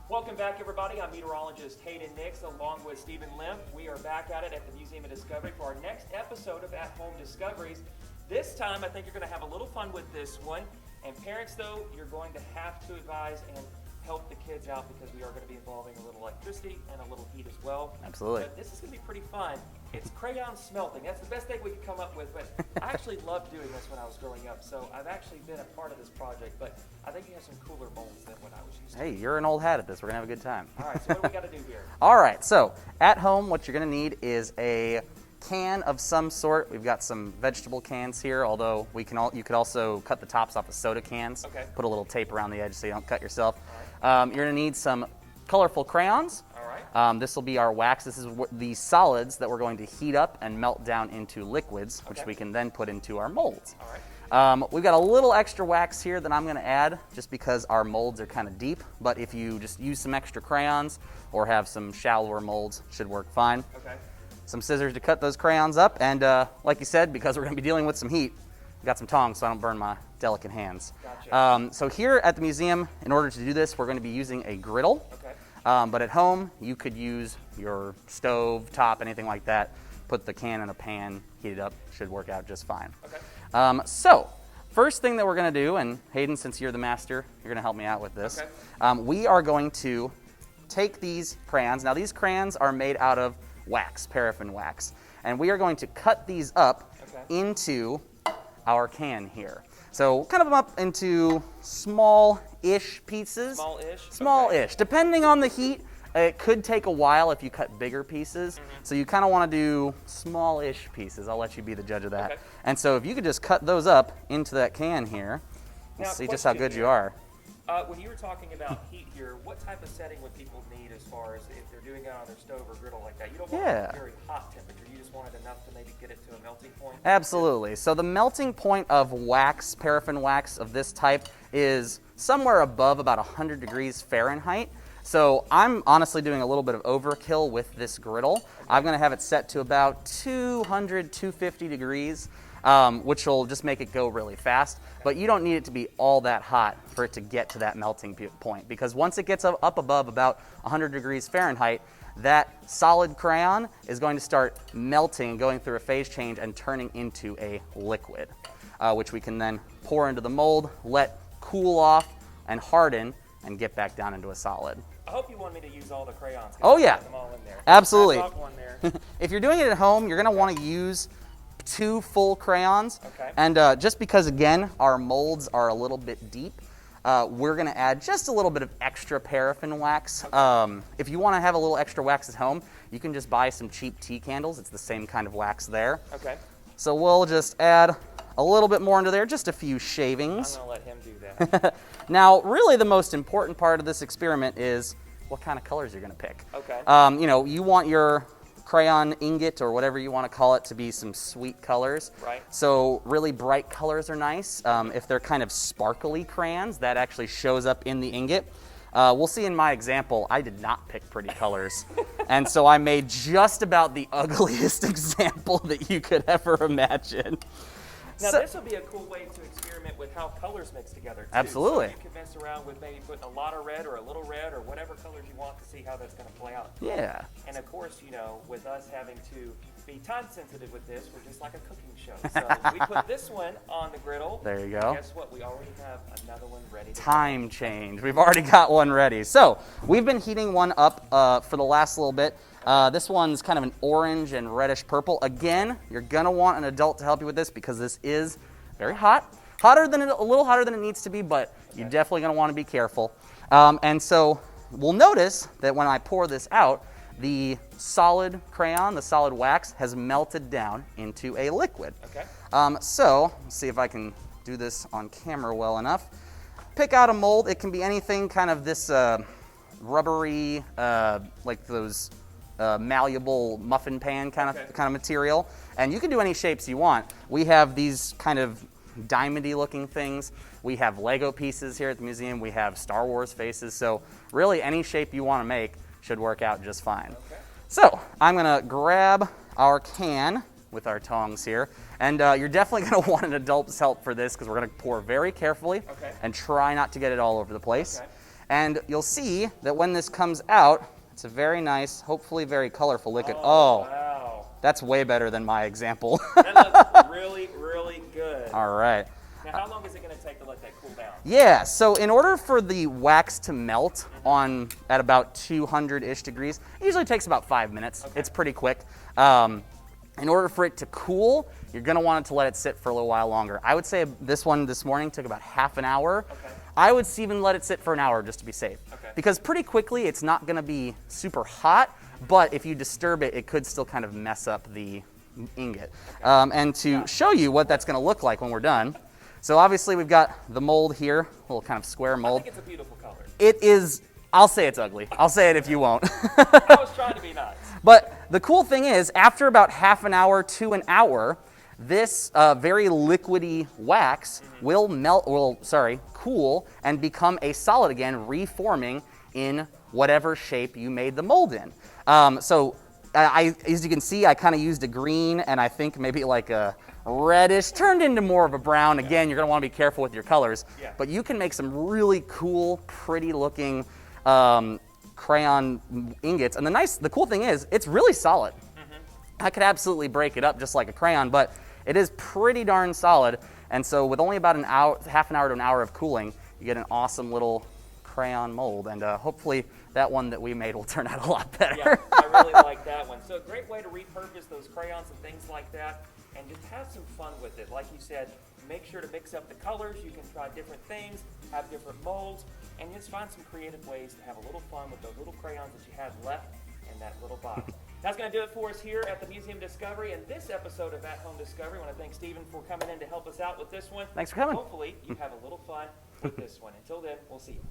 Welcome back, everybody. I'm meteorologist Hayden Nix along with Stephen Limp. We are back at it at the Museum of Discovery for our next episode of At Home Discoveries. This time, I think you're going to have a little fun with this one. And parents, though, you're going to have to advise and help the kids out because we are going to be involving a little electricity and a little heat as well. Absolutely. But this is going to be pretty fun. It's crayon smelting. That's the best thing we could come up with, but I actually loved doing this when I was growing up, so I've actually been a part of this project, but I think you have some cooler molds than what I was used to. Hey, you're an old hat at this. We're going to have a good time. All right, so what do we got to do here? All right, so at home, what you're going to need is a can of some sort. We've got some vegetable cans here, although you could also cut the tops off of soda cans. Okay. Put a little tape around the edge so you don't cut yourself. You're going to need some colorful crayons. All right. This will be our wax. This is the solids that we're going to heat up and melt down into liquids, which we can then put into our molds. All right. We've got a little extra wax here that I'm going to add just because our molds are kind of deep, but if you just use some extra crayons or have some shallower molds, it should work fine. Okay. Some scissors to cut those crayons up, and like you said, because we're going to be dealing with some heat, I've got some tongs so I don't burn my delicate hands. Gotcha. So here at the museum, in order to do this, we're going to be using a griddle. Okay. But at home, you could use your stove, top, anything like that. Put the can in a pan, heat it up, should work out just fine. Okay. So, first thing that we're going to do, and Hayden, since you're the master, you're going to help me out with this. Okay. We are going to take these crayons. Now, these crayons are made out of wax, paraffin wax. And we are going to cut these up into our can here. So cut them up into small-ish pieces. Small-ish? Small-ish. Okay. Depending on the heat, it could take a while if you cut bigger pieces. Mm-hmm. So you kind of want to do small-ish pieces. I'll let you be the judge of that. Okay. And so if you could just cut those up into that can here, Now, see just how good you are. When you were talking about heat here, what type of setting would people need as far as if they're doing it on their stove or griddle like that? You don't want a very hot temperature. You just want it enough to maybe get it to a melting point? Absolutely. So the melting point of wax, paraffin wax of this type, is somewhere above about 100 degrees Fahrenheit. So I'm honestly doing a little bit of overkill with this griddle. I'm going to have it set to about 200, 250 degrees. Which will just make it go really fast. But you don't need it to be all that hot for it to get to that melting point, because once it gets up above about 100 degrees Fahrenheit, that solid crayon is going to start melting, going through a phase change and turning into a liquid, which we can then pour into the mold, let cool off and harden, and get back down into a solid. I hope you want me to use all the crayons. Oh, yeah. Them all in there. Absolutely. I brought one there. If you're doing it at home, you're going to want to use 2 full crayons. Okay. And just because, again, our molds are a little bit deep, we're going to add just a little bit of extra paraffin wax. If you want to have a little extra wax at home, you can just buy some cheap tea candles. It's the same kind of wax there. Okay. So we'll just add a little bit more into there, just a few shavings. I'm going to let him do that. Now, really the most important part of this experiment is what kind of colors you're going to pick. Okay. You want your crayon ingot or whatever you want to call it to be some sweet colors. Right. So really bright colors are nice. If they're kind of sparkly crayons, that actually shows up in the ingot. We'll see in my example, I did not pick pretty colors. And so I made just about the ugliest example that you could ever imagine. Now, this will be a cool way to experiment with how colors mix together, too. Absolutely. So you can mess around with maybe putting a lot of red or a little red or whatever colors you want to see how that's going to play out. Yeah. And of course, with us having to be time sensitive with this, we're just like a cooking show. So we put this one on the griddle. There you go. Guess what? We already have another one ready to Time change. We've already got one ready. So we've been heating one up for the last little bit. This one's kind of an orange and reddish purple. Again, you're going to want an adult to help you with this because this is very hot. A little hotter than it needs to be, but you're definitely going to want to be careful. And so we'll notice that when I pour this out, the solid crayon, the solid wax, has melted down into a liquid. Okay. So let's see if I can do this on camera well enough. Pick out a mold. It can be anything kind of this rubbery, like those malleable muffin pan kind of material. And you can do any shapes you want. We have these kind of diamond-y looking things. We have Lego pieces here at the museum. We have Star Wars faces. So really any shape you want to make should work out just fine. Okay. So I'm going to grab our can with our tongs here. And you're definitely going to want an adult's help for this because we're going to pour very carefully and try not to get it all over the place. Okay. And you'll see that when this comes out, it's a very nice, hopefully very colorful liquid. Oh, wow. that's way better than my example. That looks really, really good. All right. Now, how long is it going to take to let that cool down? Yeah, so in order for the wax to melt at about 200-ish degrees, it usually takes about 5 minutes. Okay. It's pretty quick. In order for it to cool, you're going to want it to let it sit for a little while longer. I would say this one this morning took about half an hour. Okay. I would even let it sit for an hour just to be safe. Okay. Because pretty quickly, it's not going to be super hot, but if you disturb it, it could still kind of mess up the ingot. And to show you what that's going to look like when we're done, so obviously we've got the mold here, a little kind of square mold. I think it's a beautiful color. It is, I'll say it's ugly. I'll say it if you won't. I was trying to be nice. But the cool thing is, after about half an hour to an hour, this very liquidy wax will cool and become a solid again, reforming in whatever shape you made the mold in. As you can see, I kind of used a green and I think maybe like a reddish, turned into more of a brown. Again, you're going to want to be careful with your colors. Yeah. But you can make some really cool, pretty looking crayon ingots. And the cool thing is, it's really solid. I could absolutely break it up just like a crayon, but it is pretty darn solid. And so with only about half an hour to an hour of cooling, you get an awesome little crayon mold. And hopefully that one that we made will turn out a lot better. Yeah, I really like that one. So a great way to repurpose those crayons and things like that, and just have some fun with it. Like you said, make sure to mix up the colors. You can try different things, have different molds, and just find some creative ways to have a little fun with those little crayons that you had left in that little box. That's going to do it for us here at the Museum of Discovery and this episode of At Home Discovery. I want to thank Stephen for coming in to help us out with this one. Thanks for coming. Hopefully you have a little fun with this one. Until then, we'll see you.